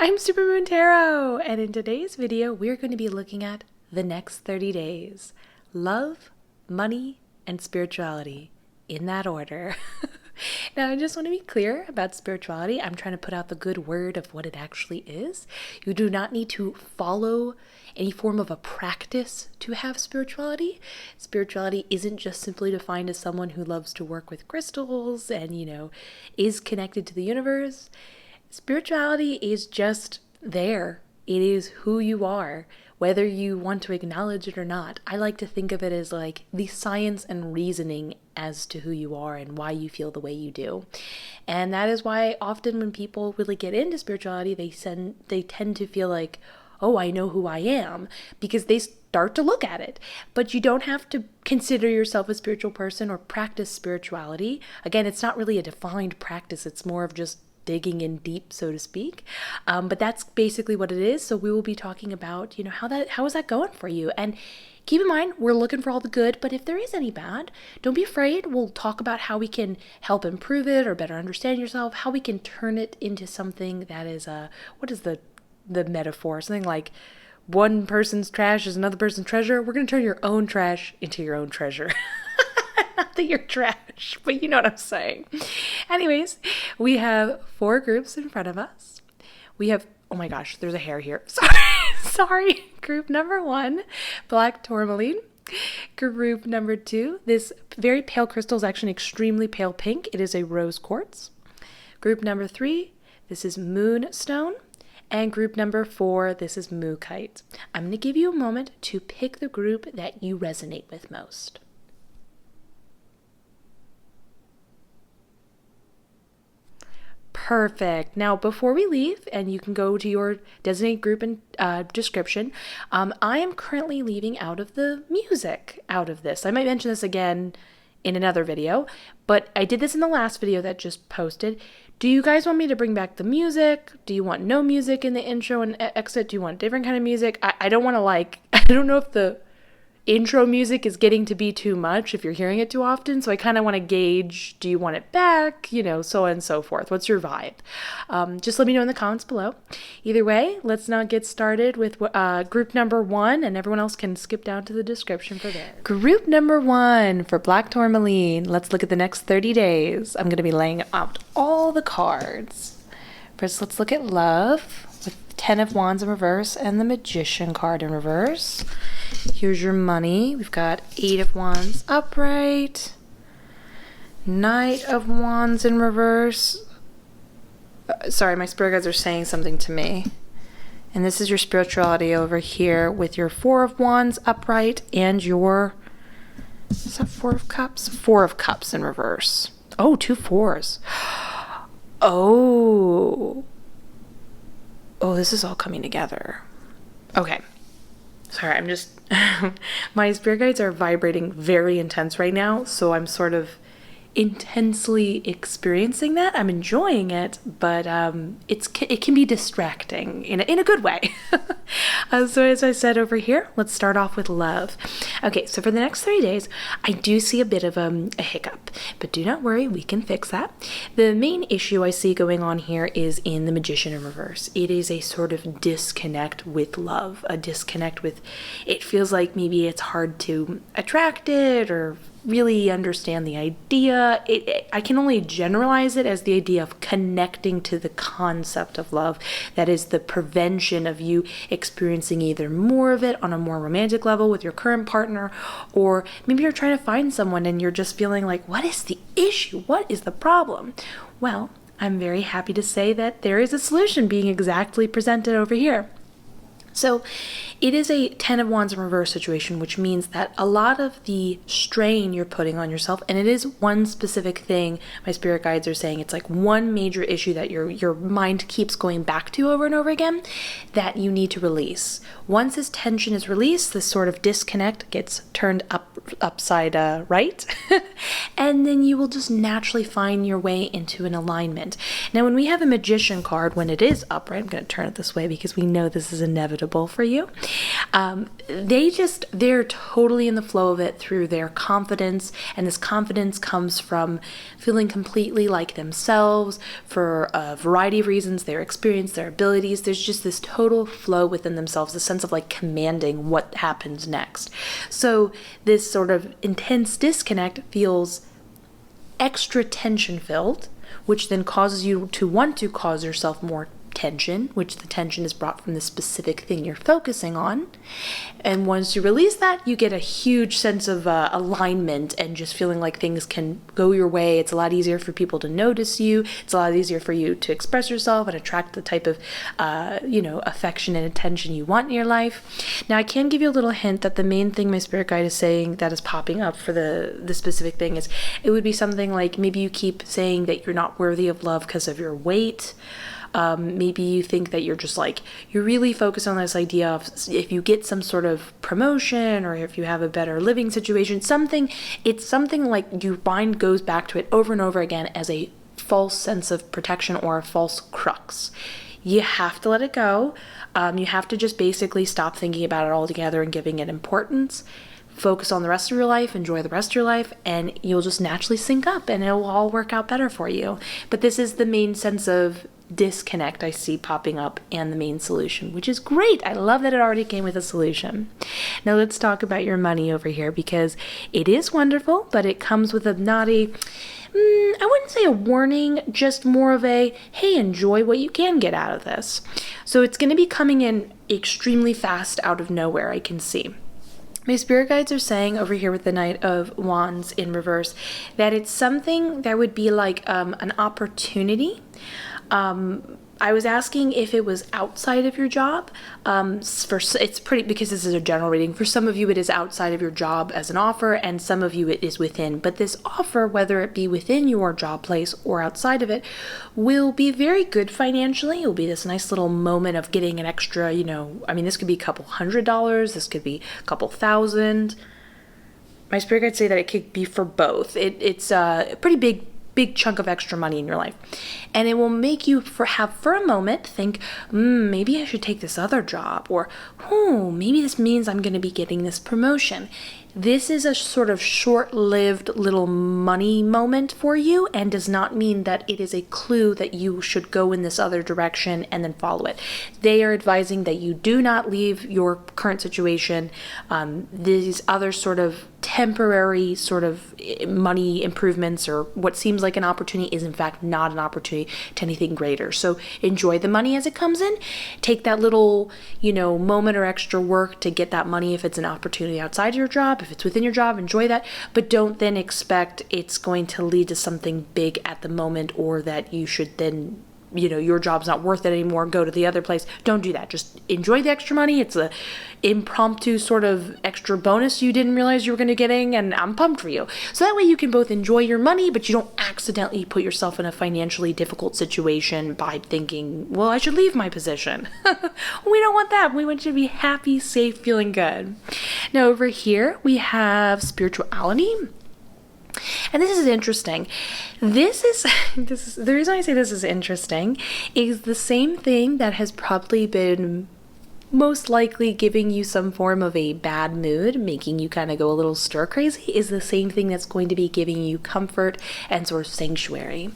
I'm Supermoon Tarot, and in today's video, we're going to be looking at the next 30 days. Love, money, and spirituality, in that order. Now, I just want to be clear about spirituality. I'm trying to put out the good word of what it actually is. You do not need to follow any form of a practice to have spirituality. Spirituality isn't just simply defined as someone who loves to work with crystals and, is connected to the universe. Spirituality is just there. It is who you are, whether you want to acknowledge it or not. I like to think of it as like the science and reasoning as to who you are and why you feel the way you do. And that is why often when people really get into spirituality, they tend to feel like, oh, I know who I am, because they start to look at it. But you don't have to consider yourself a spiritual person or practice spirituality. Again, it's not really a defined practice. It's more of just digging in deep, so to speak. But that's basically what it is. So we will be talking about, how is that going for you? And keep in mind, we're looking for all the good, but if there is any bad, don't be afraid. We'll talk about how we can help improve it or better understand yourself, how we can turn it into something that is, what is the metaphor? Something like one person's trash is another person's treasure. We're going to turn your own trash into your own treasure. Not that you're trash, but you know what I'm saying. Anyways, we have 4 groups in front of us. We have, oh my gosh, there's a hair here. Sorry. Group number 1, black tourmaline. Group number 2, this very pale crystal is actually an extremely pale pink. It is a rose quartz. Group number 3, this is moonstone. And group number 4, this is mookaite. I'm going to give you a moment to pick the group that you resonate with most. Perfect. Now, before we leave, and you can go to your designated group and description, I am currently leaving out of the music out of this. I might mention this again in another video, but I did this in the last video that just posted. Do you guys want me to bring back the music? Do you want no music in the intro and exit? Do you want different kind of music? I don't want to I don't know if the intro music is getting to be too much if you're hearing it too often, so I kind of want to gauge, do you want it back, so on and so forth. What's your vibe? Just let me know in the comments below. Either way, let's now get started with group number 1, and everyone else can skip down to the description for there. Group number 1 for black tourmaline. Let's look at the next 30 days. I'm going to be laying out all the cards. First, let's look at love with 10 of Wands in reverse and the Magician card in reverse. Here's your money. We've got 8 of Wands upright, Knight of Wands in reverse. Sorry, my spirit guides are saying something to me. And this is your spirituality over here with your 4 of Wands upright and your, is that 4 of Cups? 4 of Cups in reverse. Oh, 2 4s. Oh, this is all coming together. Okay. Sorry, I'm just, my spirit guides are vibrating very intense right now, so I'm sort of intensely experiencing that. I'm enjoying it, but it can be distracting in a good way. So as I said over here, let's start off with love. Okay, so for the next 30 days, I do see a bit of a hiccup, but do not worry, we can fix that. The main issue I see going on here is in the Magician in reverse. It is a sort of disconnect with love, a disconnect with, it feels like maybe it's hard to attract it or really understand the idea. I can only generalize it as the idea of connecting to the concept of love. That is the prevention of you experiencing either more of it on a more romantic level with your current partner, or maybe you're trying to find someone and you're just feeling like, what is the issue? What is the problem? Well, I'm very happy to say that there is a solution being exactly presented over here. So it is a 10 of Wands in reverse situation, which means that a lot of the strain you're putting on yourself, and it is one specific thing, my spirit guides are saying it's like one major issue that your mind keeps going back to over and over again, that you need to release. Once this tension is released, this sort of disconnect gets turned upside right, and then you will just naturally find your way into an alignment. Now, when we have a Magician card, when it is upright, I'm going to turn it this way because we know this is inevitable for you. They're totally in the flow of it through their confidence, and this confidence comes from feeling completely like themselves for a variety of reasons, their experience, their abilities. There's just this total flow within themselves, a sense of like commanding what happens next. So this sort of intense disconnect feels extra tension filled, which then causes you to want to cause yourself more tension, which the tension is brought from the specific thing you're focusing on. And once you release that, you get a huge sense of alignment and just feeling like things can go your way. It's a lot easier for people to notice you. It's a lot easier for you to express yourself and attract the type of, affection and attention you want in your life. Now, I can give you a little hint that the main thing my spirit guide is saying that is popping up for the specific thing is it would be something like maybe you keep saying that you're not worthy of love because of your weight. Maybe you think that you're really focused on this idea of if you get some sort of promotion or if you have a better living situation, it's something like your mind goes back to it over and over again as a false sense of protection or a false crux. You have to let it go. You have to just basically stop thinking about it altogether and giving it importance. Focus on the rest of your life, enjoy the rest of your life, and you'll just naturally sync up and it'll all work out better for you. But this is the main sense of disconnect I see popping up and the main solution, which is great. I love that it already came with a solution. Now let's talk about your money over here, because it is wonderful, but it comes with a naughty, I wouldn't say a warning, just more of a, hey, enjoy what you can get out of this. So it's going to be coming in extremely fast out of nowhere, I can see. My spirit guides are saying over here with the Knight of Wands in reverse that it's something that would be like an opportunity. I was asking if it was outside of your job. It's pretty, because this is a general reading. For some of you, it is outside of your job as an offer, and some of you, it is within. But this offer, whether it be within your job place or outside of it, will be very good financially. It will be this nice little moment of getting an extra, this could be a couple $100. This could be a couple $1,000. My spirit guides say that it could be for both. It's a pretty big chunk of extra money in your life, and it will make you have for a moment think, maybe I should take this other job, or maybe this means I'm going to be getting this promotion. This is a sort of short-lived little money moment for you, and does not mean that it is a clue that you should go in this other direction and then follow it. They are advising that you do not leave your current situation. These other sort of temporary sort of money improvements or what seems like an opportunity is in fact not an opportunity to anything greater. So enjoy the money as it comes in. Take that little, moment or extra work to get that money if it's an opportunity outside your job. If it's within your job, enjoy that. But don't then expect it's going to lead to something big at the moment, or that you should then your job's not worth it anymore, go to the other place. Don't do that. Just enjoy the extra money. It's a impromptu sort of extra bonus you didn't realize you were going to getting, and I'm pumped for you. So that way you can both enjoy your money, but you don't accidentally put yourself in a financially difficult situation by thinking, well, I should leave my position. We don't want that. We want you to be happy, safe, feeling good. Now over here we have spirituality. And this is interesting. This is the reason I say this is interesting is the same thing that has probably been most likely giving you some form of a bad mood, making you kind of go a little stir crazy, is the same thing that's going to be giving you comfort and sort of sanctuary.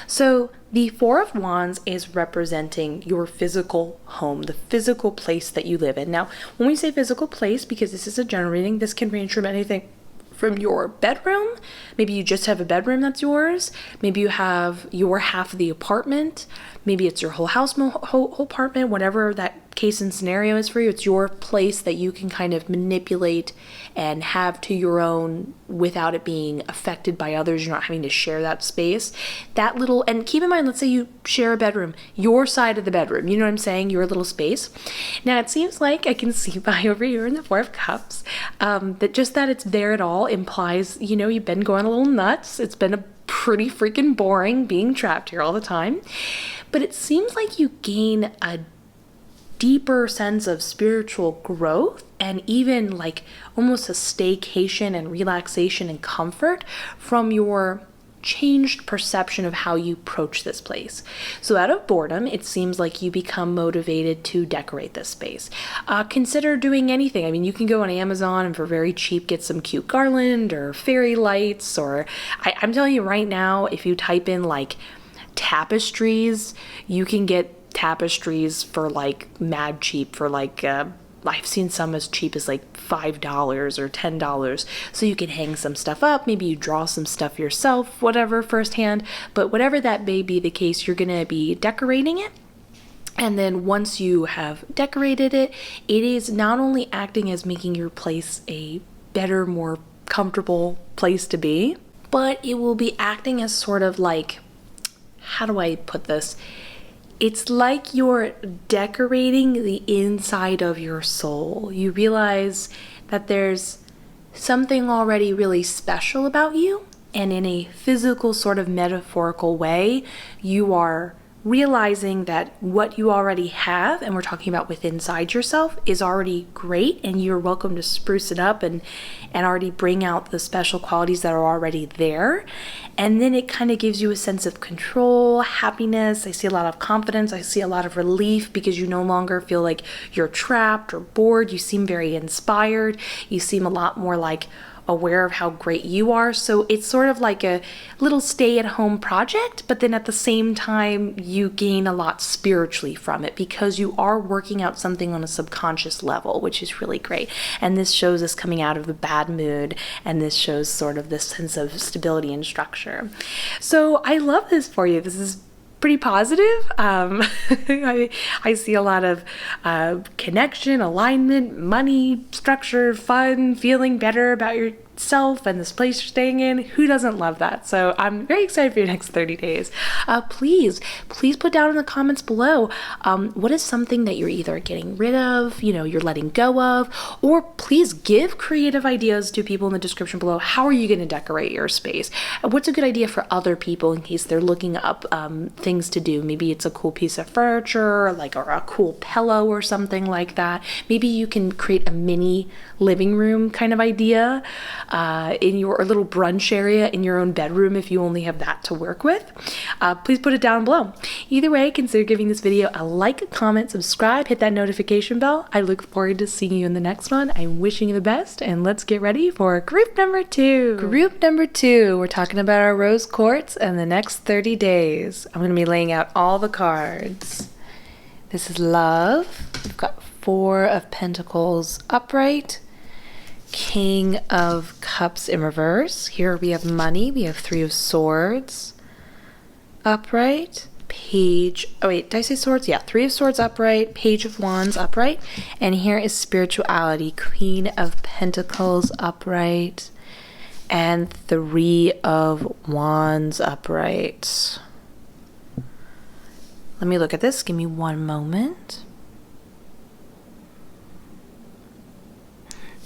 So the Four of Wands is representing your physical home, the physical place that you live in. Now, when we say physical place, because this is a general reading, this can range from anything from your bedroom. Maybe you just have a bedroom that's yours. Maybe you have your half of the apartment. Maybe it's your whole house, whole apartment, whatever that case and scenario is for you. It's your place that you can kind of manipulate and have to your own without it being affected by others. You're not having to share that space. That little, and keep in mind, let's say you share a bedroom, your side of the bedroom, you know what I'm saying? Your little space. Now it seems like I can see by over here in the Four of Cups, that just that it's there at all implies, you've been going a little nuts. It's been a pretty freaking boring being trapped here all the time. But it seems like you gain a deeper sense of spiritual growth and even like almost a staycation and relaxation and comfort from your changed perception of how you approach this place. So out of boredom, it seems like you become motivated to decorate this space. Consider doing anything. I mean, you can go on Amazon and for very cheap get some cute garland or fairy lights, or I'm telling you right now, if you type in like tapestries, you can get tapestries for like mad cheap, for like I've seen some as cheap as like $5 or $10. So you can hang some stuff up. Maybe you draw some stuff yourself, whatever, firsthand. But whatever that may be the case, you're going to be decorating it. And then once you have decorated it, it is not only acting as making your place a better, more comfortable place to be, but it will be acting as sort of like, how do I put this? It's like you're decorating the inside of your soul. You realize that there's something already really special about you, and in a physical sort of metaphorical way, you are realizing that what you already have, and we're talking about with inside yourself, is already great, and you're welcome to spruce it up and already bring out the special qualities that are already there. And then it kind of gives you a sense of control, happiness. I see a lot of confidence. I see a lot of relief because you no longer feel like you're trapped or bored. You seem very inspired. You seem a lot more like aware of how great you are. So it's sort of like a little stay-at-home project, but then at the same time, you gain a lot spiritually from it because you are working out something on a subconscious level, which is really great. And this shows us coming out of a bad mood, and this shows sort of this sense of stability and structure. So I love this for you. This is pretty positive. I see a lot of connection, alignment, money, structure, fun, feeling better about yourself and this place you're staying in. Who doesn't love that? So I'm very excited for your next 30 days. Please put down in the comments below, what is something that you're either getting rid of, you're letting go of, or please give creative ideas to people in the description below. How are you going to decorate your space? What's a good idea for other people in case they're looking up things to do? Maybe it's a cool piece of furniture, or a cool pillow or something like that. Maybe you can create a mini living room kind of idea in your little brunch area in your own bedroom if you only have that to work with. Please put it down below. Either way, consider giving this video a like, a comment, subscribe, hit that notification bell. I look forward to seeing you in the next one. I'm wishing you the best, and let's get ready for group number 2. Group number 2, we're talking about our rose quartz and the next 30 days. I'm going to be laying out all the cards. This is love. We've got 4 of Pentacles upright, King of Cups in reverse. Here we have money. We have 3 of Swords upright, Page, did I say Swords? Yeah, 3 of Swords upright, Page of Wands upright, and here is spirituality, Queen of Pentacles upright, and 3 of Wands upright. Let me look at this. Give me one moment.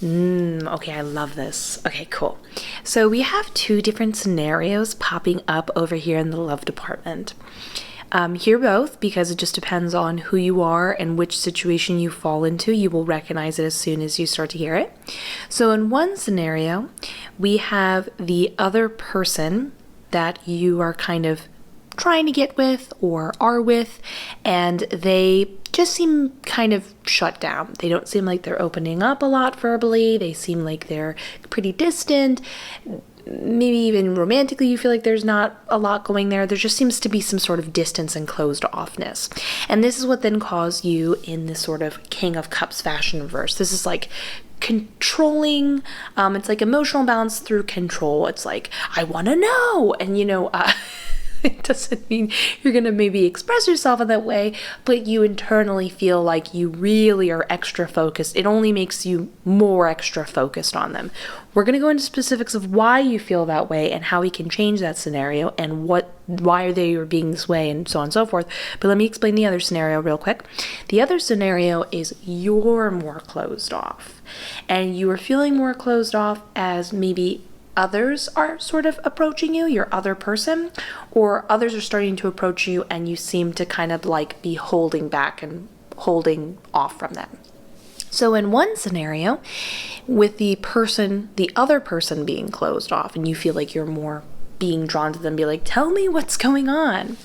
Okay, I love this. Okay, cool. So we have 2 different scenarios popping up over here in the love department. Here both, because it just depends on who you are and which situation you fall into. You will recognize it as soon as you start to hear it. So in one scenario, we have the other person that you are kind of trying to get with or are with, and they just seem kind of shut down. They don't seem like they're opening up a lot verbally. They seem like they're pretty distant. Maybe even romantically, you feel like there's not a lot going there. There just seems to be some sort of distance and closed offness. And this is what then caused you in this sort of King of Cups fashion reverse. This is like controlling. It's like emotional balance through control. It's like, I want to know. And it doesn't mean you're going to maybe express yourself in that way, but you internally feel like you really are extra focused. It only makes you more extra focused on them. We're going to go into specifics of why you feel that way and how we can change that scenario and why are they being this way and so on and so forth. But let me explain the other scenario real quick. The other scenario is you're more closed off, and you are feeling more closed off as maybe others are sort of approaching you, your other person, or others are starting to approach you and you seem to kind of like be holding back and holding off from them. So in one scenario, with the other person being closed off and you feel like you're more being drawn to them, be like, tell me what's going on.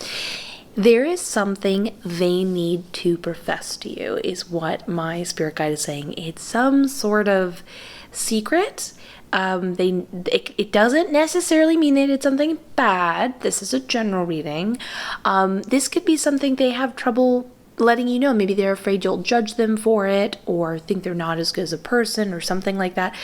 There is something they need to profess to you, is what my spirit guide is saying. It's some sort of secret. It doesn't necessarily mean they did something bad. This is a general reading. This could be something they have trouble letting you know. Maybe they're afraid you'll judge them for it, or think they're not as good as a person, or something like that.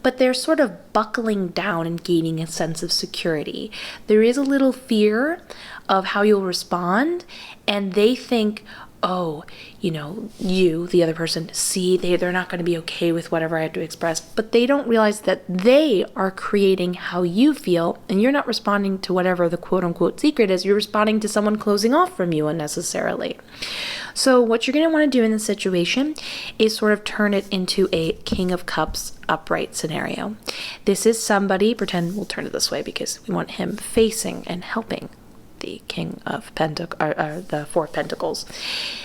But they're sort of buckling down and gaining a sense of security. There is a little fear of how you'll respond, and they think, oh, you, the other person, see, they're not going to be okay with whatever I have to express. But they don't realize that they are creating how you feel, and you're not responding to whatever the quote-unquote secret is. You're responding to someone closing off from you unnecessarily. So what you're going to want to do in this situation is sort of turn it into a King of Cups upright scenario. This is somebody, pretend we'll turn it this way because we want him facing and helping the King of the Four of Pentacles.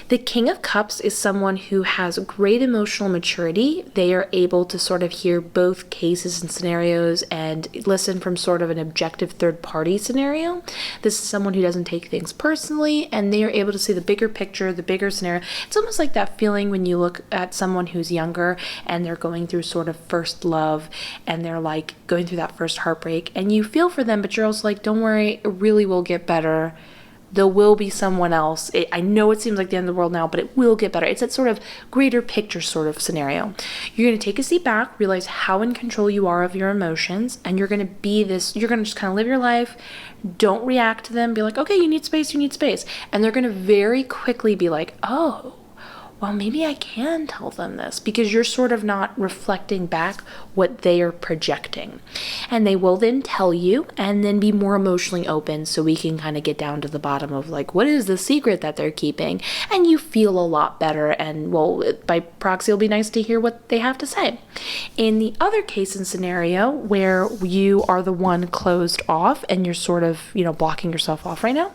The King of Cups is someone who has great emotional maturity. They are able to sort of hear both cases and scenarios and listen from sort of an objective third-party scenario. This is someone who doesn't take things personally, and they are able to see the bigger picture, the bigger scenario. It's almost like that feeling when you look at someone who's younger and they're going through sort of first love, and they're like going through that first heartbreak, and you feel for them, but you're also like, don't worry, it really will get better. There will be someone else. I know it seems like the end of the world now, but it will get better. It's that sort of greater picture sort of scenario. You're going to take a seat back, realize how in control you are of your emotions, and you're going to you're going to just kind of live your life. Don't react to them. Be like, okay, you need space, you need space. And they're going to very quickly be like, oh, well, maybe I can tell them this, because you're sort of not reflecting back what they are projecting. And they will then tell you, and then be more emotionally open, so we can kind of get down to the bottom of like, what is the secret that they're keeping? And you feel a lot better, and well, by proxy, it'll be nice to hear what they have to say. In the other case and scenario where you are the one closed off and you're sort of, blocking yourself off right now,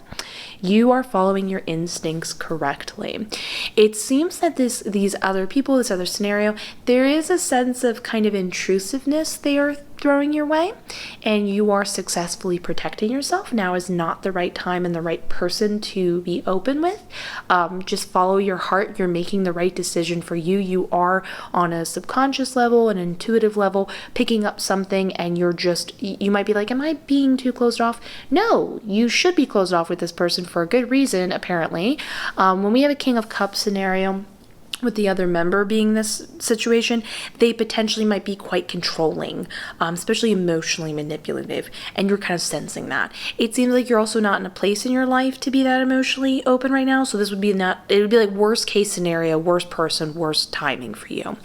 you are following your instincts correctly. It seems that these other people, this other scenario, there is a sense of kind of intrusiveness they are throwing your way, and you are successfully protecting yourself. Now is not the right time and the right person to be open with. Just follow your heart. You're making the right decision for you. You are on a subconscious level, an intuitive level, picking up something, and you might be like, am I being too closed off? No, you should be closed off with this person for a good reason, apparently. When we have a King of Cups scenario, with the other member being this situation, they potentially might be quite controlling, especially emotionally manipulative, and you're kind of sensing that. It seems like you're also not in a place in your life to be that emotionally open right now, so it would be like worst case scenario, worst person, worst timing for you.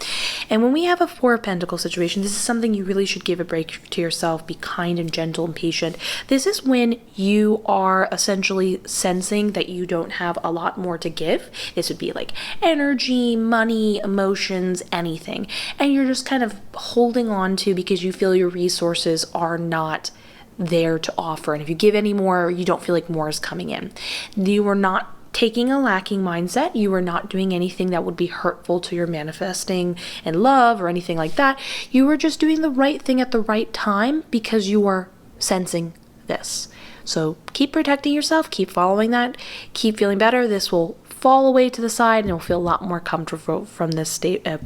And when we have a Four of Pentacles situation, this is something you really should give a break to yourself, be kind and gentle and patient. This is when you are essentially sensing that you don't have a lot more to give. This would be like energy, money, emotions, anything. And you're just kind of holding on to because you feel your resources are not there to offer. And if you give any more, you don't feel like more is coming in. You are not taking a lacking mindset. You are not doing anything that would be hurtful to your manifesting and love or anything like that. You are just doing the right thing at the right time because you are sensing this. So keep protecting yourself, keep following that, keep feeling better. This will fall away to the side, and you'll feel a lot more comfortable from this state. And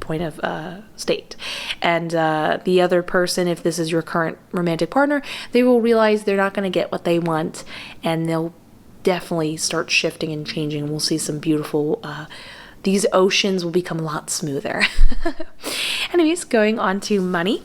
the other person, if this is your current romantic partner, they will realize they're not going to get what they want, and they'll definitely start shifting and changing. We'll see some beautiful, these oceans will become a lot smoother. Anyways, going on to money.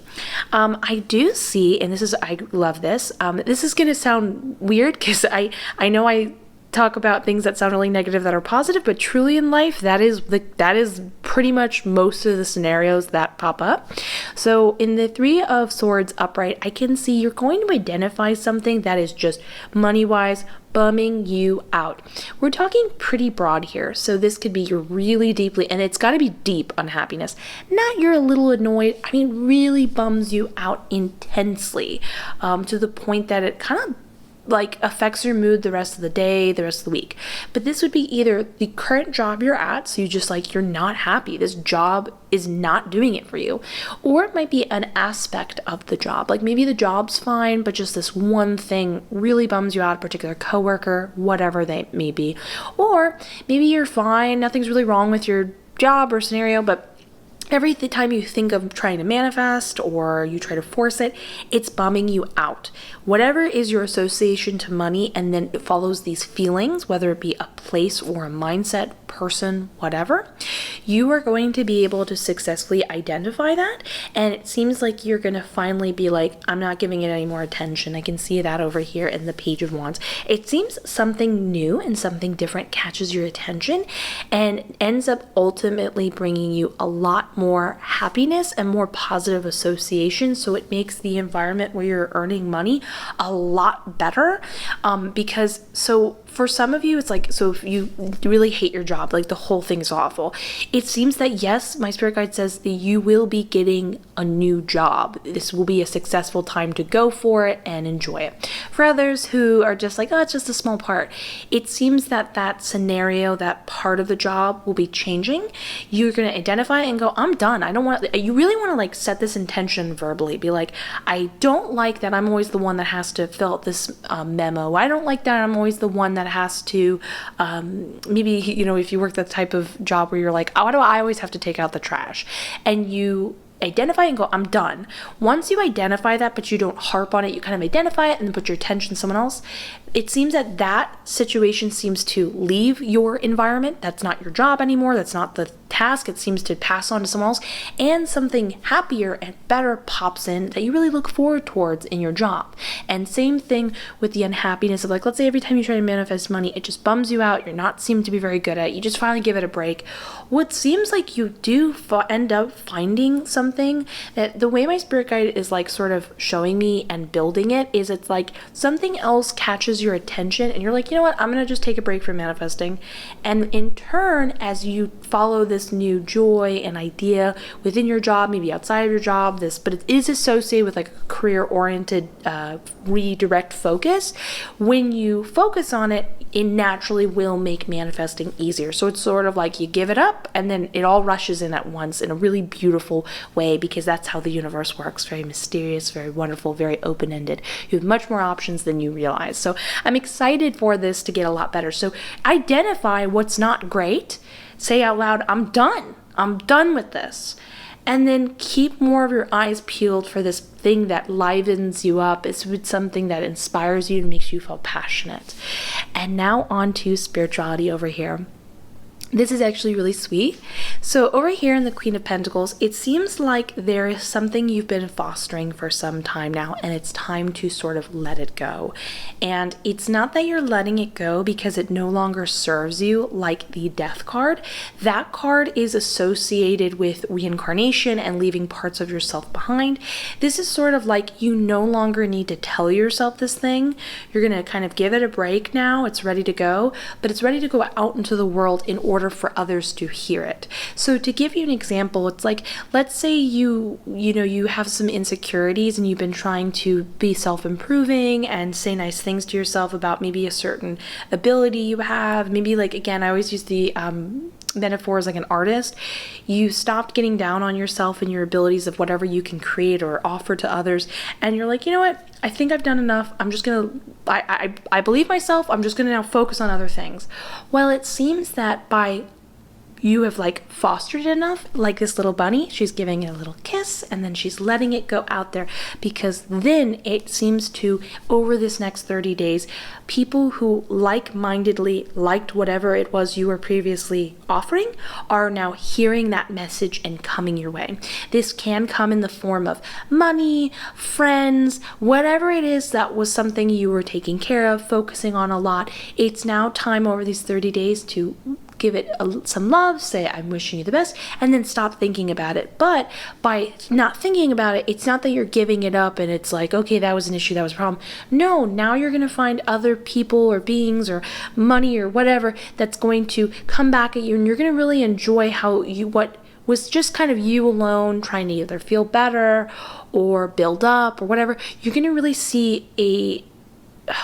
I do see, and I love this. This is going to sound weird because I know I talk about things that sound really negative that are positive, but truly in life, that is pretty much most of the scenarios that pop up. So in the Three of Swords upright, I can see you're going to identify something that is just money-wise bumming you out. We're talking pretty broad here. So this could be you're really deeply, and it's got to be deep unhappiness. Not you're a little annoyed. I mean, really bums you out intensely, to the point that it kind of like affects your mood the rest of the day, the rest of the week. But this would be either the current job you're at, so you just like, you're not happy. This job is not doing it for you. Or it might be an aspect of the job. Like maybe the job's fine, but just this one thing really bums you out, a particular coworker, whatever they may be. Or maybe you're fine, nothing's really wrong with your job or scenario, but every time you think of trying to manifest or you try to force it, it's bumming you out. Whatever is your association to money, and then it follows these feelings, whether it be a place or a mindset, person, whatever, you are going to be able to successfully identify that. And it seems like you're going to finally be like, I'm not giving it any more attention. I can see that over here in the Page of Wands. It seems something new and something different catches your attention and ends up ultimately bringing you a lot more happiness and more positive association. So it makes the environment where you're earning money a lot better. Because so for some of you, it's like, so if you really hate your job, like the whole thing is awful, it seems that yes, my spirit guide says that you will be getting a new job. This will be a successful time to go for it and enjoy it. For others who are just like, oh, it's just a small part, it seems that that scenario, that part of the job will be changing. You're going to identify it and go, I'm done. I don't want, you really want to like set this intention verbally. Be like, I don't like that I'm always the one that has to fill out this memo. I don't like that I'm always the one that has to, maybe, you know, if you work that type of job where you're like, why do I always have to take out the trash? And you identify and go, I'm done. Once you identify that, but you don't harp on it, you kind of identify it and then put your attention to someone else. It seems that that situation seems to leave your environment. That's not your job anymore. That's not the task. It seems to pass on to someone else, and something happier and better pops in that you really look forward towards in your job. And same thing with the unhappiness of like, let's say every time you try to manifest money, it just bums you out. You're not seem to be very good at it. You just finally give it a break. What seems like you do end up finding something that the way my spirit guide is like sort of showing me and building it is, it's like something else catches your attention and you're like, you know what, I'm going to just take a break from manifesting. And in turn, as you follow this new joy and idea within your job, maybe outside of your job, but it is associated with like a career-oriented redirect focus. When you focus on it, it naturally will make manifesting easier. So it's sort of like you give it up and then it all rushes in at once in a really beautiful way, because that's how the universe works. Very mysterious, very wonderful, very open-ended. You have much more options than you realize. So I'm excited for this to get a lot better. So identify what's not great. Say out loud, I'm done. I'm done with this. And then keep more of your eyes peeled for this thing that livens you up. It's something that inspires you and makes you feel passionate. And now on to spirituality over here. This is actually really sweet. So over here in the Queen of Pentacles, it seems like there is something you've been fostering for some time now, and it's time to sort of let it go. And it's not that you're letting it go because it no longer serves you, like the Death card. That card is associated with reincarnation and leaving parts of yourself behind. This is sort of like you no longer need to tell yourself this thing. You're going to kind of give it a break now. It's ready to go, but it's ready to go out into the world in order for others to hear it. So to give you an example, it's like, let's say you have some insecurities and you've been trying to be self-improving and say nice things to yourself about maybe a certain ability you have. Maybe like, again, I always use the metaphor as like an artist. You stopped getting down on yourself and your abilities of whatever you can create or offer to others, and you're like, you know what, I think I've done enough. I'm just gonna, I believe myself. I'm just gonna now focus on other things. Well, it seems that by you have like fostered it enough, like this little bunny, she's giving it a little kiss and then she's letting it go out there, because then it seems to, over this next 30 days, people who like-mindedly liked whatever it was you were previously offering are now hearing that message and coming your way. This can come in the form of money, friends, whatever it is that was something you were taking care of, focusing on a lot. It's now time over these 30 days to give it some love, say I'm wishing you the best, and then stop thinking about it. But by not thinking about it, it's not that you're giving it up and it's like, okay, that was an issue, that was a problem. No, now you're going to find other people or beings or money or whatever that's going to come back at you, and you're going to really enjoy what was just kind of you alone trying to either feel better or build up or whatever. You're going to really see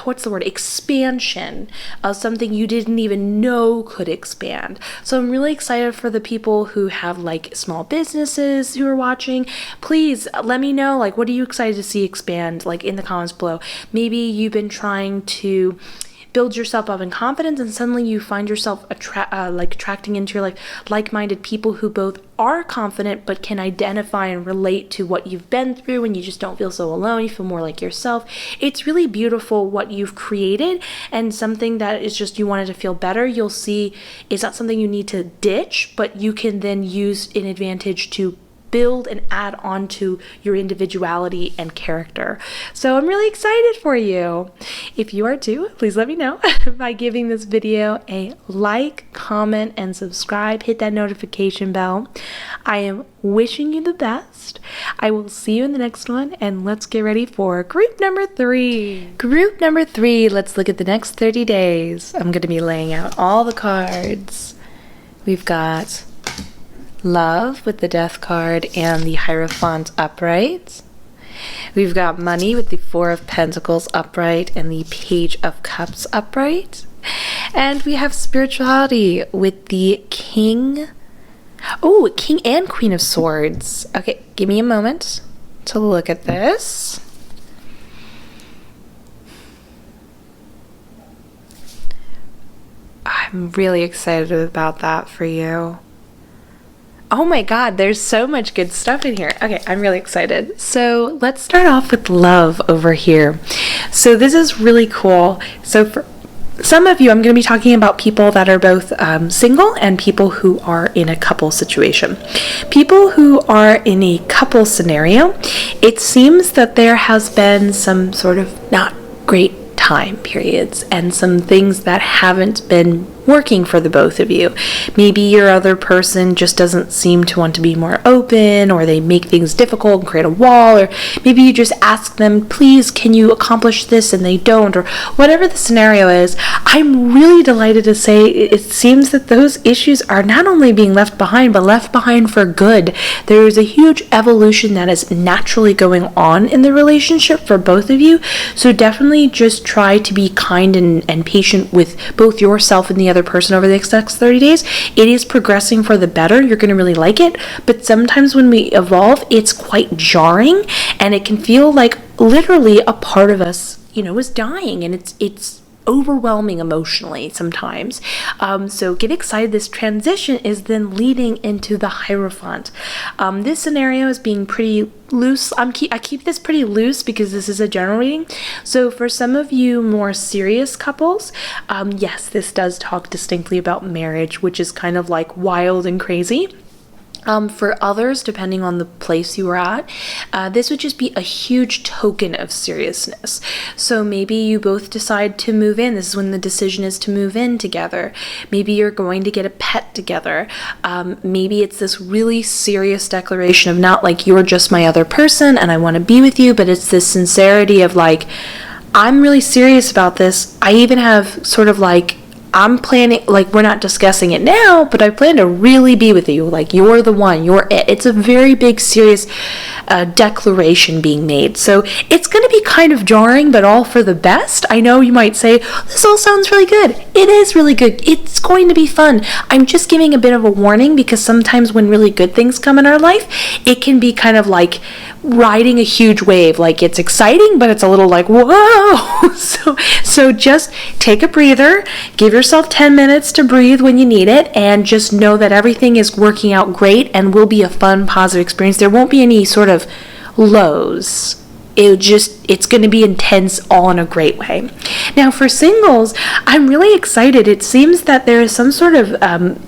what's the word, expansion of something you didn't even know could expand. So I'm really excited for the people who have like small businesses who are watching. Please let me know, like, what are you excited to see expand, like in the comments below. Maybe you've been trying to build yourself up in confidence, and suddenly you find yourself attracting into your life like-minded people who both are confident but can identify and relate to what you've been through, and you just don't feel so alone. You feel more like yourself. It's really beautiful what you've created, and something that is just you wanted to feel better, you'll see it's not something you need to ditch, but you can then use in advantage to build and add on to your individuality and character. So I'm really excited for you. If you are too, please let me know by giving this video a like, comment, and subscribe. Hit that notification bell. I am wishing you the best. I will see you in the next one, and let's get ready for group number 3. Group number 3, let's look at the next 30 days. I'm going to be laying out all the cards. We've got Love with the Death card and the Hierophant upright. We've got Money with the Four of Pentacles upright and the Page of Cups upright. And we have Spirituality with the King. Oh, King and Queen of Swords. Okay, give me a moment to look at this. I'm really excited about that for you. Oh my God, there's so much good stuff in here. Okay, I'm really excited. So let's start off with Love over here. So this is really cool. So for some of you, I'm going to be talking about people that are both single and people who are in a couple situation. People who are in a couple scenario, it seems that there has been some sort of not great time periods and some things that haven't been working for the both of you. Maybe your other person just doesn't seem to want to be more open, or they make things difficult and create a wall, or maybe you just ask them, please, can you accomplish this, and they don't, or whatever the scenario is. I'm really delighted to say it seems that those issues are not only being left behind, but left behind for good. There is a huge evolution that is naturally going on in the relationship for both of you, so definitely just try to be kind and patient with both yourself and the other person over the next 30 days. It is progressing for the better. You're going to really like it, but sometimes when we evolve, it's quite jarring, and it can feel like literally a part of us, is dying, and it's overwhelming emotionally sometimes. So get excited. This transition is then leading into the Hierophant. This scenario is being pretty loose. I keep this pretty loose because this is a general reading. So for some of you more serious couples, yes, this does talk distinctly about marriage, which is kind of like wild and crazy. For others, depending on the place you are at, this would just be a huge token of seriousness. So maybe you both decide to move in. This is when the decision is to move in together. Maybe you're going to get a pet together. Maybe it's this really serious declaration of not like you're just my other person and I want to be with you, but it's this sincerity of like, I'm really serious about this. I even have sort of like, I'm planning, like, we're not discussing it now, but I plan to really be with you. Like, you're the one, you're it. It's a very big, serious declaration being made. So it's going to be kind of jarring, but all for the best. I know you might say, this all sounds really good. It is really good. It's going to be fun. I'm just giving a bit of a warning because sometimes when really good things come in our life, it can be kind of like riding a huge wave. Like, it's exciting, but it's a little like, whoa. So just take a breather, give yourself 10 minutes to breathe when you need it, and just know that everything is working out great and will be a fun, positive experience. There won't be any sort of lows. It's going to be intense, all in a great way. Now for singles, I'm really excited. It seems that there is some sort of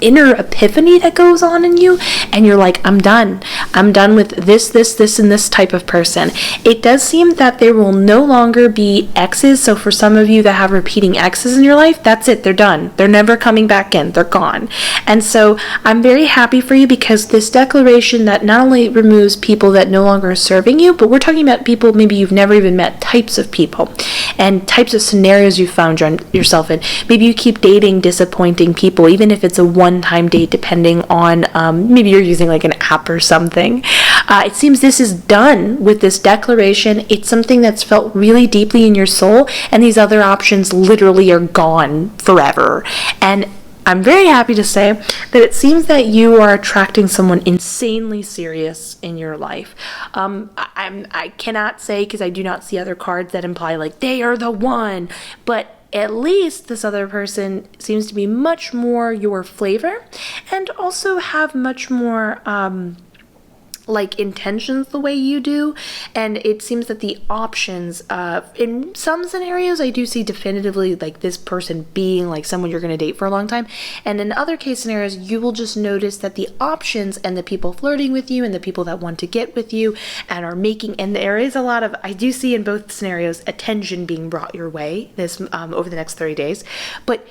inner epiphany that goes on in you, and you're like, I'm done with this and this type of person. It does seem that there will no longer be exes. So for some of you that have repeating exes in your life, that's it. They're done. They're never coming back in. They're gone. And so I'm very happy for you, because this declaration that not only removes people that no longer are serving you, but we're talking about people maybe you've never even met, types of people and types of scenarios you found yourself in. Maybe you keep dating disappointing people, even if it's a one-time date, depending on maybe you're using like an app or something. It seems this is done with this declaration. It's something that's felt really deeply in your soul, and these other options literally are gone forever. And I'm very happy to say that it seems that you are attracting someone insanely serious in your life. I cannot say, because I do not see other cards that imply like they are the one, but at least this other person seems to be much more your flavor and also have much more like intentions the way you do. And it seems that the options in some scenarios I do see definitively like this person being like someone you're going to date for a long time, and in other case scenarios you will just notice that the options and the people flirting with you and the people that want to get with you and are making, and there is a lot of, I do see in both scenarios attention being brought your way this over the next 30 days. But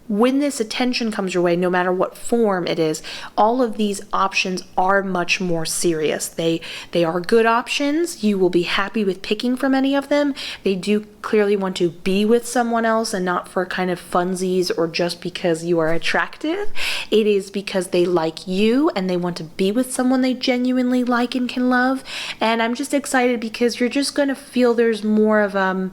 when this attention comes your way, no matter what form it is, all of these options are much more serious. They are good options. You will be happy with picking from any of them. They do clearly want to be with someone else and not for kind of funsies or just because you are attractive. It is because they like you and they want to be with someone they genuinely like and can love. And I'm just excited because you're just going to feel there's more of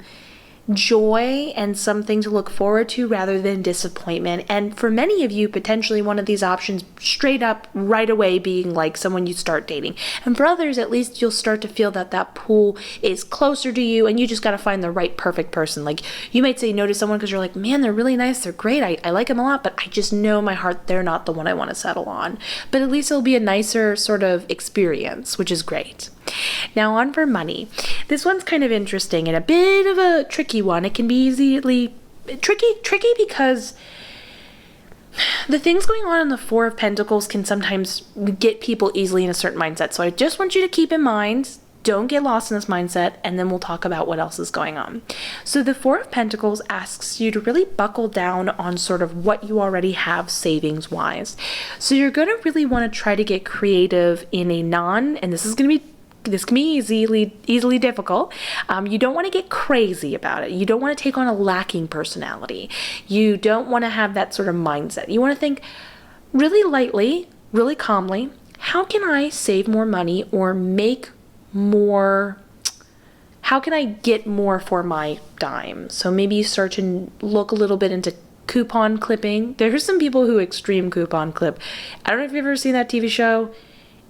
joy and something to look forward to rather than disappointment. And for many of you, potentially one of these options straight up right away being like someone you start dating. And for others, at least you'll start to feel that that pool is closer to you and you just got to find the right perfect person. Like you might say no to someone because you're like, man, they're really nice, they're great, I like them a lot, but I just know in my heart they're not the one I want to settle on. But at least it'll be a nicer sort of experience, which is great. Now on for money. This one's kind of interesting and a bit of a tricky one. It can be easily tricky because the things going on in the Four of Pentacles can sometimes get people easily in a certain mindset. So I just want you to keep in mind, don't get lost in this mindset, and then we'll talk about what else is going on. So the Four of Pentacles asks you to really buckle down on sort of what you already have savings wise. So you're going to really want to try to get creative in a and this can be easily difficult. You don't want to get crazy about it. You don't want to take on a lacking personality. You don't want to have that sort of mindset. You want to think really lightly, really calmly, how can I save more money or make more? How can I get more for my dime? So maybe you start to look a little bit into coupon clipping. There's some people who extreme coupon clip. I don't know if you've ever seen that TV show.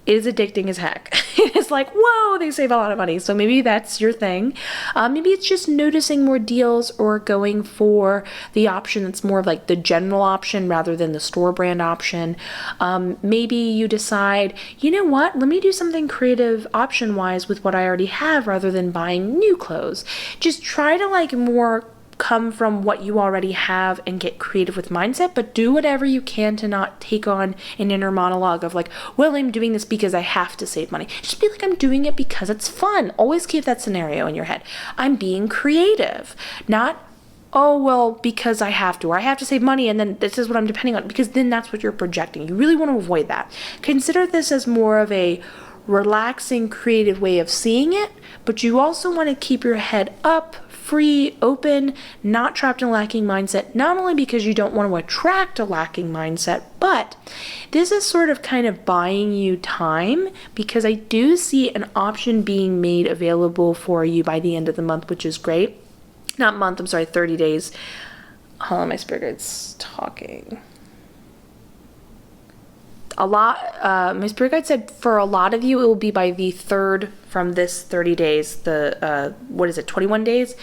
It is addicting as heck. It's like, whoa, they save a lot of money. So maybe that's your thing. Maybe it's just noticing more deals or going for the option that's more of like the general option rather than the store brand option. Maybe you decide, you know what, let me do something creative option wise with what I already have rather than buying new clothes. Just try to like more come from what you already have and get creative with mindset, but do whatever you can to not take on an inner monologue of like, well, I'm doing this because I have to save money. Just be like, I'm doing it because it's fun. Always keep that scenario in your head. I'm being creative, not, oh, well, because I have to, or I have to save money and then this is what I'm depending on, because then that's what you're projecting. You really want to avoid that. Consider this as more of a relaxing, creative way of seeing it, but you also want to keep your head up, free, open, not trapped in a lacking mindset, not only because you don't want to attract a lacking mindset, but this is sort of kind of buying you time because I do see an option being made available for you by the end of the month, which is great. Not month, I'm sorry, 30 days. Hold on, my spirit guide's talking. My spirit guide said for a lot of you, it will be by the third from this 30 days, 21 days,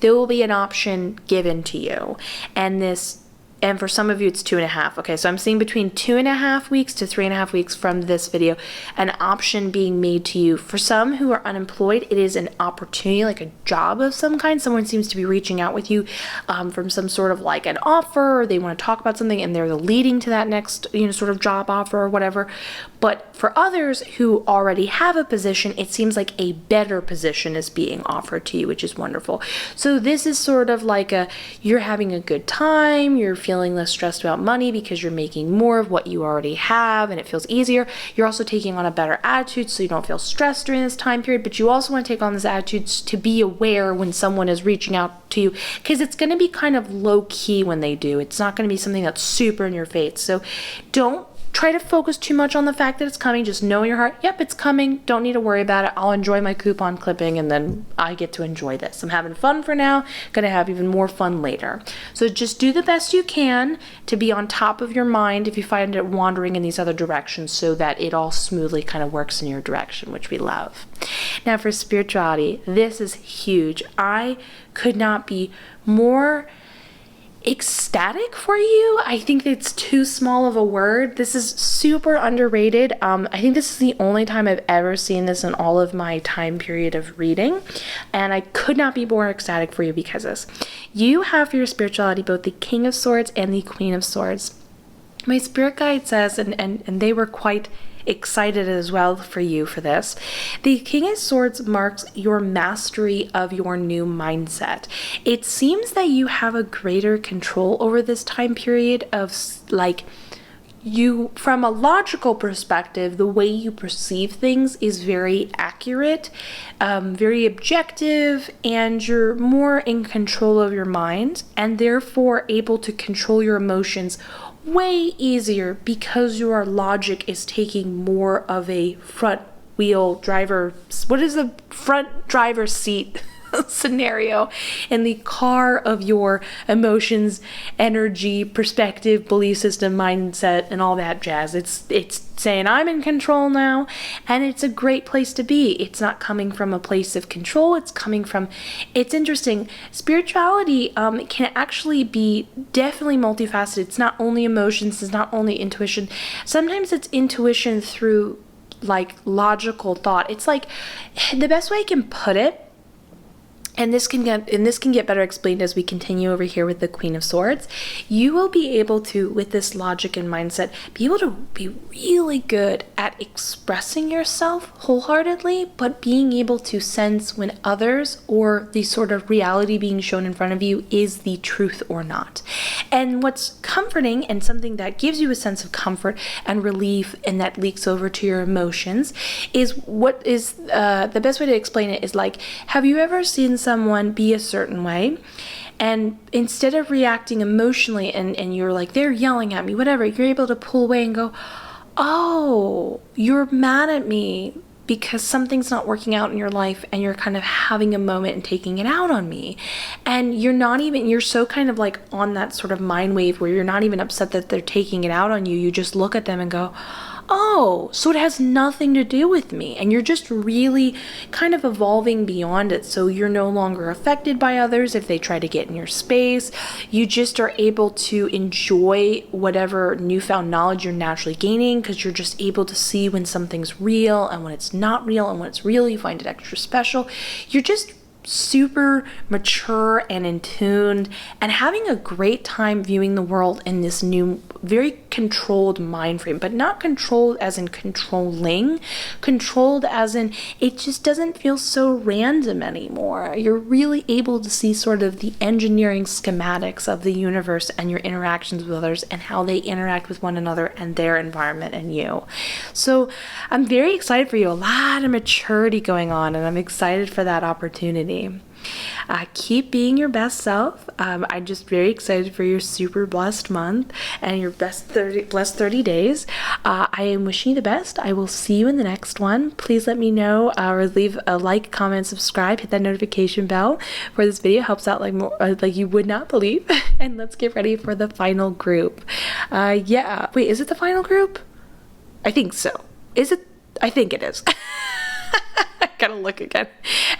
there will be an option given to you. And for some of you, it's 2.5. Okay, so I'm seeing between 2.5 weeks to 3.5 weeks from this video, an option being made to you. For some who are unemployed, it is an opportunity, like a job of some kind. Someone seems to be reaching out with you from some sort of like an offer, or they want to talk about something and they're leading to that next, sort of job offer or whatever. But for others who already have a position, it seems like a better position is being offered to you, which is wonderful. So this is sort of like you're having a good time, you're feeling less stressed about money because you're making more of what you already have and it feels easier. You're also taking on a better attitude so you don't feel stressed during this time period, but you also want to take on this attitude to be aware when someone is reaching out to you, because it's going to be kind of low key when they do. It's not going to be something that's super in your face. So don't try to focus too much on the fact that it's coming. Just know in your heart, yep, it's coming. Don't need to worry about it. I'll enjoy my coupon clipping, and then I get to enjoy this. I'm having fun for now. Gonna have even more fun later. So just do the best you can to be on top of your mind if you find it wandering in these other directions, so that it all smoothly kind of works in your direction, which we love. Now for spirituality, this is huge. I could not be more ecstatic for you. I think it's too small of a word. This is super underrated. I think this is the only time I've ever seen this in all of my time period of reading, and I could not be more ecstatic for you because of this. You have for your spirituality both the King of Swords and the Queen of Swords. My spirit guide says, and they were quite excited as well for you for this. The King of Swords marks your mastery of your new mindset. It seems that you have a greater control over this time period of like you, from a logical perspective, the way you perceive things is very accurate, very objective, and you're more in control of your mind and therefore able to control your emotions way easier because your logic is taking more of a front driver seat scenario in the car of your emotions, energy, perspective, belief system, mindset, and all that jazz. It's saying I'm in control now, and it's a great place to be. It's not coming from a place of control. It's interesting. Spirituality can actually be definitely multifaceted. It's not only emotions. It's not only intuition. Sometimes it's intuition through like logical thought. It's like the best way I can put it. And this can get better explained as we continue over here with the Queen of Swords. You will be able to, with this logic and mindset, be able to be really good at expressing yourself wholeheartedly, but being able to sense when others or the sort of reality being shown in front of you is the truth or not. And what's comforting and something that gives you a sense of comfort and relief and that leaks over to your emotions is the best way to explain it is like, have you ever seen someone be a certain way, and instead of reacting emotionally and you're like, they're yelling at me, whatever, you're able to pull away and go, oh, you're mad at me because something's not working out in your life, and you're kind of having a moment and taking it out on me. And you're so kind of like on that sort of mind wave where you're not even upset that they're taking it out on you. You just look at them and go, oh, so it has nothing to do with me. And you're just really kind of evolving beyond it. So you're no longer affected by others if they try to get in your space. You just are able to enjoy whatever newfound knowledge you're naturally gaining, because you're just able to see when something's real and when it's not real, and when it's real, you find it extra special. You're just super mature and in tuned and having a great time viewing the world in this new, very controlled mind frame, but not controlled as in controlling, controlled as in it just doesn't feel so random anymore. You're really able to see sort of the engineering schematics of the universe and your interactions with others and how they interact with one another and their environment and you. So I'm very excited for you. A lot of maturity going on, and I'm excited for that opportunity. Keep being your best self. I'm just very excited for your super blessed month and your blessed 30 days. I am wishing you the best. I will see you in the next one. Please let me know or leave a like, comment, subscribe, hit that notification bell for this video. It helps out like you would not believe. And let's get ready for the final group. Wait, is it the final group? I think so. Is it? I think it is. Gotta look again.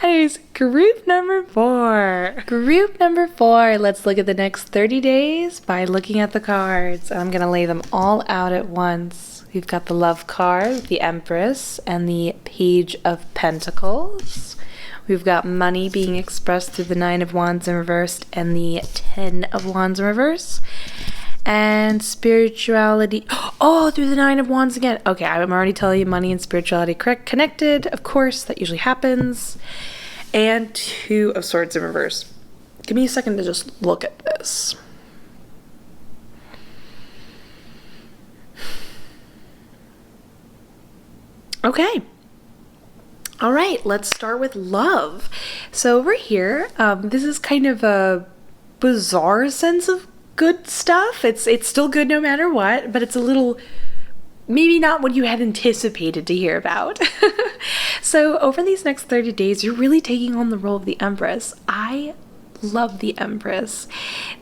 Anyways, group number 4. Group number 4. Let's look at the next 30 days by looking at the cards. I'm gonna lay them all out at once. We've got the Love card, the Empress, and the Page of Pentacles. We've got money being expressed through the 9 of Wands in reversed and the 10 of Wands in reverse. And spirituality, through the 9 of Wands again. Okay, I'm already telling you, money and spirituality connected. Of course, that usually happens. And 2 of Swords in reverse. Give me a second to just look at this. Okay. All right, let's start with love. So over here, this is kind of a bizarre sense of good stuff. It's still good no matter what, but it's a little maybe not what you had anticipated to hear about. So over these next 30 days, you're really taking on the role of the Empress. I love the Empress.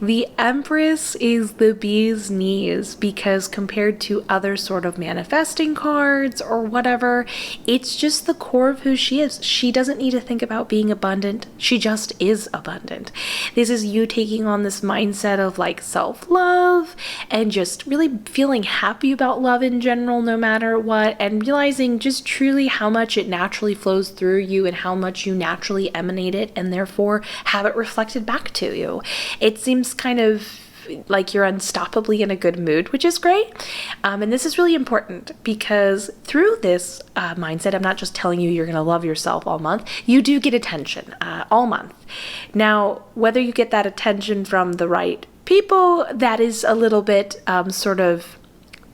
The Empress is the bee's knees because compared to other sort of manifesting cards or whatever, it's just the core of who she is. She doesn't need to think about being abundant. She just is abundant. This is you taking on this mindset of like self-love and just really feeling happy about love in general, no matter what, and realizing just truly how much it naturally flows through you and how much you naturally emanate it and therefore have it reflected back to you. It seems kind of like you're unstoppably in a good mood, which is great. And this is really important because through this mindset, I'm not just telling you you're going to love yourself all month. You do get attention all month. Now, whether you get that attention from the right people, that is a little bit sort of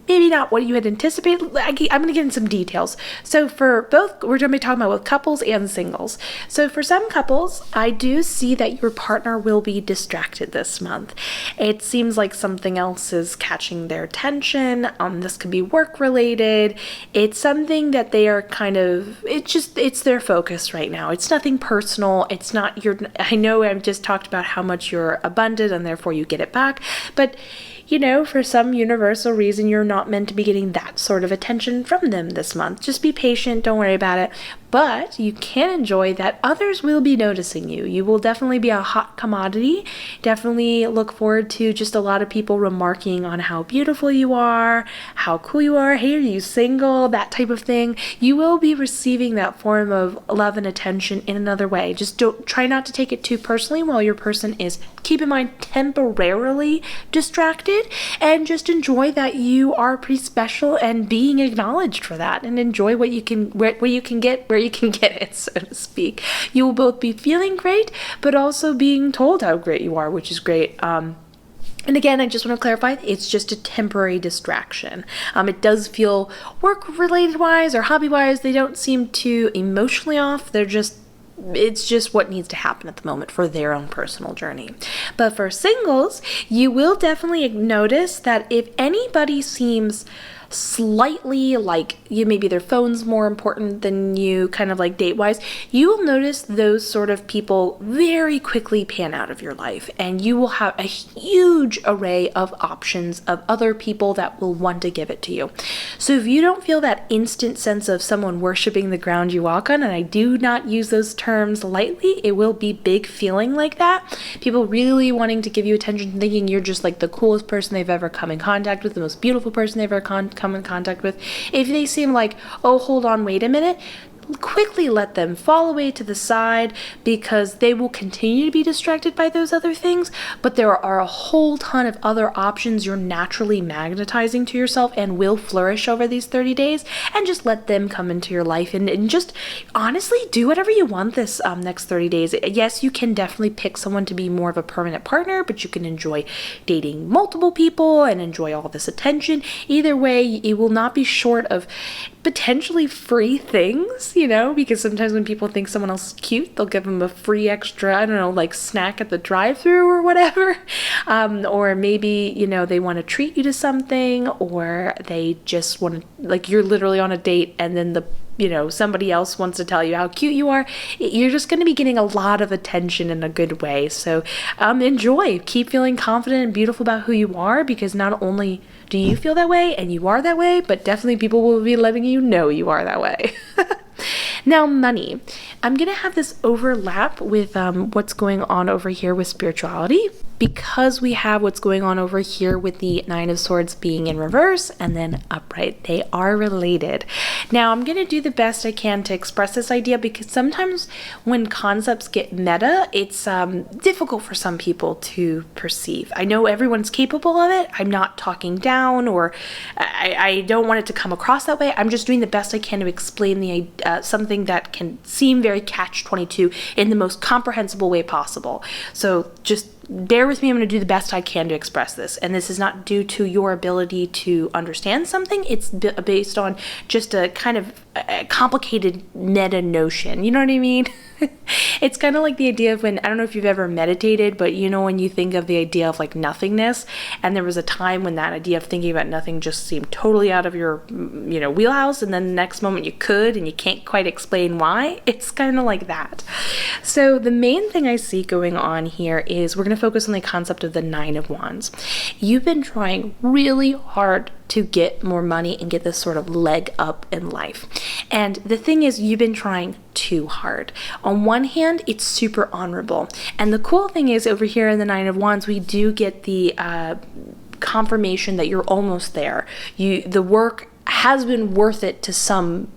maybe not what you had anticipated. I'm going to get in some details. So for both, we're going to be talking about both couples and singles. So for some couples, I do see that your partner will be distracted this month. It seems like something else is catching their attention. This could be work related. It's something that they are kind of, it's their focus right now. It's nothing personal. It's not I know I've just talked about how much you're abundant and therefore you get it back, but you know, for some universal reason, you're not meant to be getting that sort of attention from them this month. Just be patient. Don't worry about it. But you can enjoy that others will be noticing you. You will definitely be a hot commodity. Definitely look forward to just a lot of people remarking on how beautiful you are, how cool you are. Hey, are you single? That type of thing. You will be receiving that form of love and attention in another way. Just try not to take it too personally while your person is, keep in mind, temporarily distracted, and just enjoy that you are pretty special and being acknowledged for that, and enjoy what you can, where you can get it, so to speak. You will both be feeling great, but also being told how great you are, which is great. And again, I just want to clarify, it's just a temporary distraction. It does feel work-related wise or hobby-wise, they don't seem too emotionally off. It's just what needs to happen at the moment for their own personal journey. But for singles, you will definitely notice that if anybody seems slightly like you, maybe their phone's more important than you, kind of like date-wise, you will notice those sort of people very quickly pan out of your life, and you will have a huge array of options of other people that will want to give it to you. So if you don't feel that instant sense of someone worshiping the ground you walk on, and I do not use those terms lightly, it will be big feeling like that. People really wanting to give you attention, thinking you're just like the coolest person they've ever come in contact with, the most beautiful person they've ever come in contact with. If they seem like, oh, hold on, wait a minute, quickly let them fall away to the side, because they will continue to be distracted by those other things, but there are a whole ton of other options you're naturally magnetizing to yourself and will flourish over these 30 days, and just let them come into your life and just honestly do whatever you want this next 30 days. Yes, you can definitely pick someone to be more of a permanent partner, but you can enjoy dating multiple people and enjoy all this attention. Either way, it will not be short of potentially free things, you know, because sometimes when people think someone else is cute, they'll give them a free extra, I don't know, like snack at the drive-thru or whatever. Or maybe, you know, they want to treat you to something, or they just want to, like, you're literally on a date and then somebody else wants to tell you how cute you are. You're just going to be getting a lot of attention in a good way. So enjoy, keep feeling confident and beautiful about who you are, because not only do you feel that way and you are that way, but definitely people will be letting you know you are that way. Now, money. I'm going to have this overlap with what's going on over here with spirituality, because we have what's going on over here with the Nine of Swords being in reverse and then upright. They are related. Now, I'm going to do the best I can to express this idea, because sometimes when concepts get meta, it's difficult for some people to perceive. I know everyone's capable of it. I'm not talking down, or I don't want it to come across that way. I'm just doing the best I can to explain the something that can seem very catch-22 in the most comprehensible way possible. So just bear with me. I'm going to do the best I can to express this. And this is not due to your ability to understand something. It's based on just a kind of a complicated meta notion. You know what I mean? It's kind of like the idea of when, I don't know if you've ever meditated, but you know, when you think of the idea of like nothingness, and there was a time when that idea of thinking about nothing just seemed totally out of your, wheelhouse, and then the next moment you could, and you can't quite explain why. It's kind of like that. So the main thing I see going on here is we're going to focus on the concept of the Nine of Wands. You've been trying really hard to get more money and get this sort of leg up in life. And the thing is, you've been trying too hard. On one hand, it's super honorable. And the cool thing is, over here in the Nine of Wands, we do get the confirmation that you're almost there. The work has been worth it to some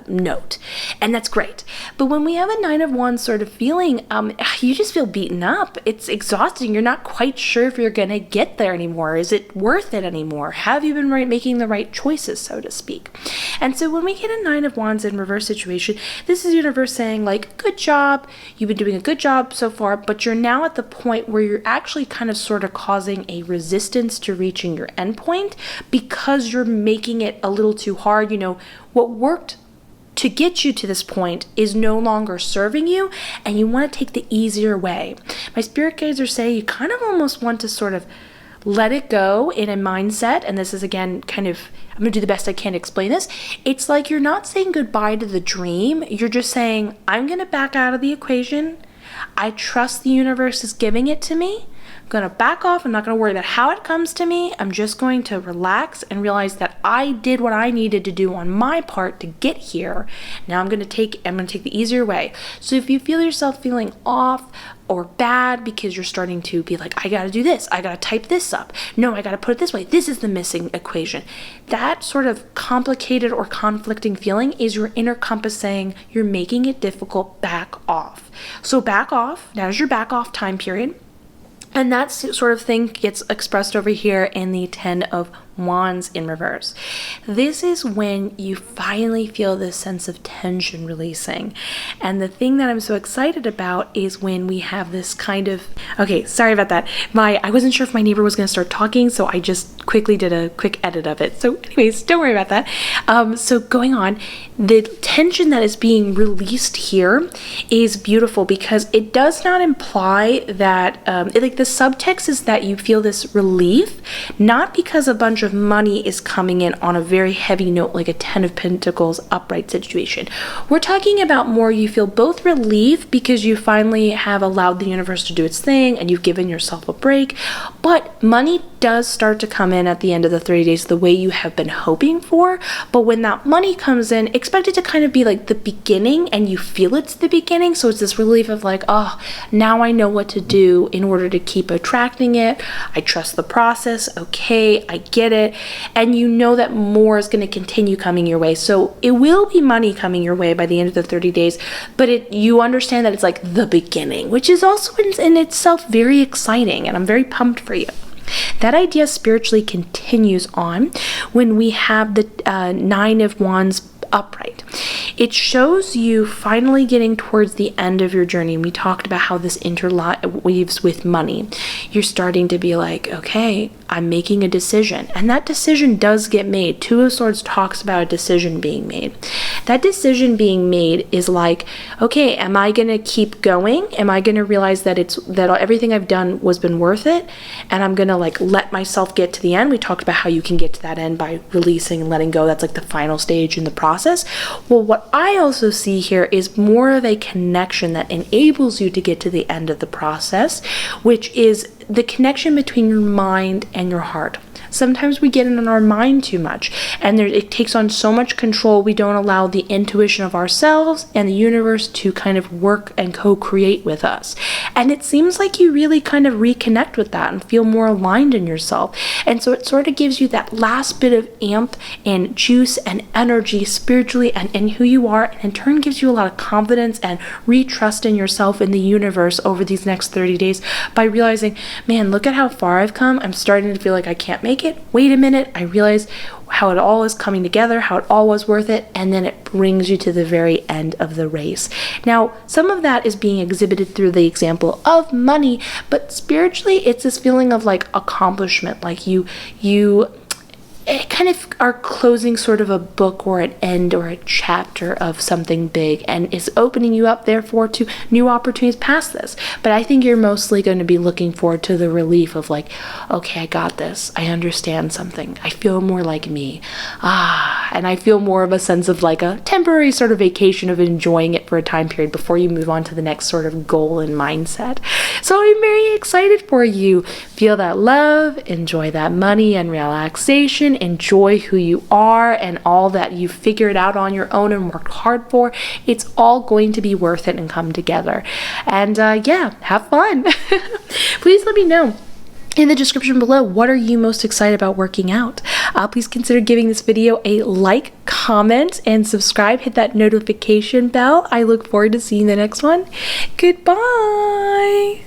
note, and that's great. But when we have a Nine of Wands sort of feeling, you just feel beaten up. It's exhausting. You're not quite sure if you're gonna get there anymore. Is it worth it anymore? Have you been making the right choices, so to speak? And so when we get a Nine of Wands in reverse situation, this is the universe saying like, good job, you've been doing a good job so far, but you're now at the point where you're actually kind of sort of causing a resistance to reaching your endpoint because you're making it a little too hard. What worked to get you to this point is no longer serving you, and you want to take the easier way. My spirit guides are saying you kind of almost want to sort of let it go in a mindset, and this is again kind of, I'm going to do the best I can to explain this. It's like you're not saying goodbye to the dream, you're just saying, I'm going to back out of the equation. I trust the universe is giving it to me. I'm going to back off. I'm not going to worry about how it comes to me. I'm just going to relax and realize that I did what I needed to do on my part to get here. Now I'm going to take the easier way. So if you feel yourself feeling off or bad because you're starting to be like, I got to do this, I got to type this up, no, I got to put it this way, this is the missing equation. That sort of complicated or conflicting feeling is your inner compass saying you're making it difficult, back off. So back off. Now is your back off time period. And that sort of thing gets expressed over here in the Ten of Wands in reverse. This is when you finally feel this sense of tension releasing. And the thing that I'm so excited about is when we have this kind of, okay, sorry about that. I wasn't sure if my neighbor was going to start talking, so I just quickly did a quick edit of it. So anyways, don't worry about that. So going on, the tension that is being released here is beautiful because it does not imply that, like the subtext is that you feel this relief, not because a bunch of money is coming in on a very heavy note like a Ten of Pentacles upright situation. We're talking about more you feel both relief because you finally have allowed the universe to do its thing and you've given yourself a break, but money does start to come in at the end of the 30 days the way you have been hoping for. But when that money comes in, expect it to kind of be like the beginning and you feel it's the beginning. So it's this relief of like, oh, now I know what to do in order to keep attracting it. I trust the process. Okay, I get it. And you know that more is going to continue coming your way. So it will be money coming your way by the end of the 30 days, but you understand that it's like the beginning, which is also in itself very exciting. And I'm very pumped for you. That idea spiritually continues on when we have the Nine of Wands upright. It shows you finally getting towards the end of your journey. We talked about how this interweaves with money. You're starting to be like, okay, I'm making a decision. And that decision does get made. Two of Swords talks about a decision being made. That decision being made is like, okay, am I going to keep going? Am I going to realize that everything I've done was been worth it? And I'm going to like let myself get to the end. We talked about how you can get to that end by releasing and letting go. That's like the final stage in the process. Well, what I also see here is more of a connection that enables you to get to the end of the process, which is the connection between your mind and your heart. Sometimes we get in our mind too much, and it takes on so much control, we don't allow the intuition of ourselves and the universe to kind of work and co-create with us. And it seems like you really kind of reconnect with that and feel more aligned in yourself. And so it sort of gives you that last bit of amp and juice and energy spiritually and in who you are, and in turn gives you a lot of confidence and retrust in yourself in the universe over these next 30 days by realizing, man, look at how far I've come. I'm starting to feel like I can't make it. it, wait a minute, I realize how it all is coming together, how it all was worth it, and then it brings you to the very end of the race. Now, some of that is being exhibited through the example of money, but spiritually, it's this feeling of like accomplishment, like you it kind of are closing sort of a book or an end or a chapter of something big, and is opening you up therefore to new opportunities past this. But I think you're mostly going to be looking forward to the relief of like, okay, I got this. I understand something. I feel more like me. And I feel more of a sense of like a temporary sort of vacation of enjoying it for a time period before you move on to the next sort of goal and mindset. So I'm very excited for you. Feel that love, enjoy that money and relaxation, enjoy who you are and all that you've figured out on your own and worked hard for. It's all going to be worth it and come together. And yeah, have fun. Please let me know in the description below, what are you most excited about working out? Please consider giving this video a like, comment, and subscribe. Hit that notification bell. I look forward to seeing the next one. Goodbye.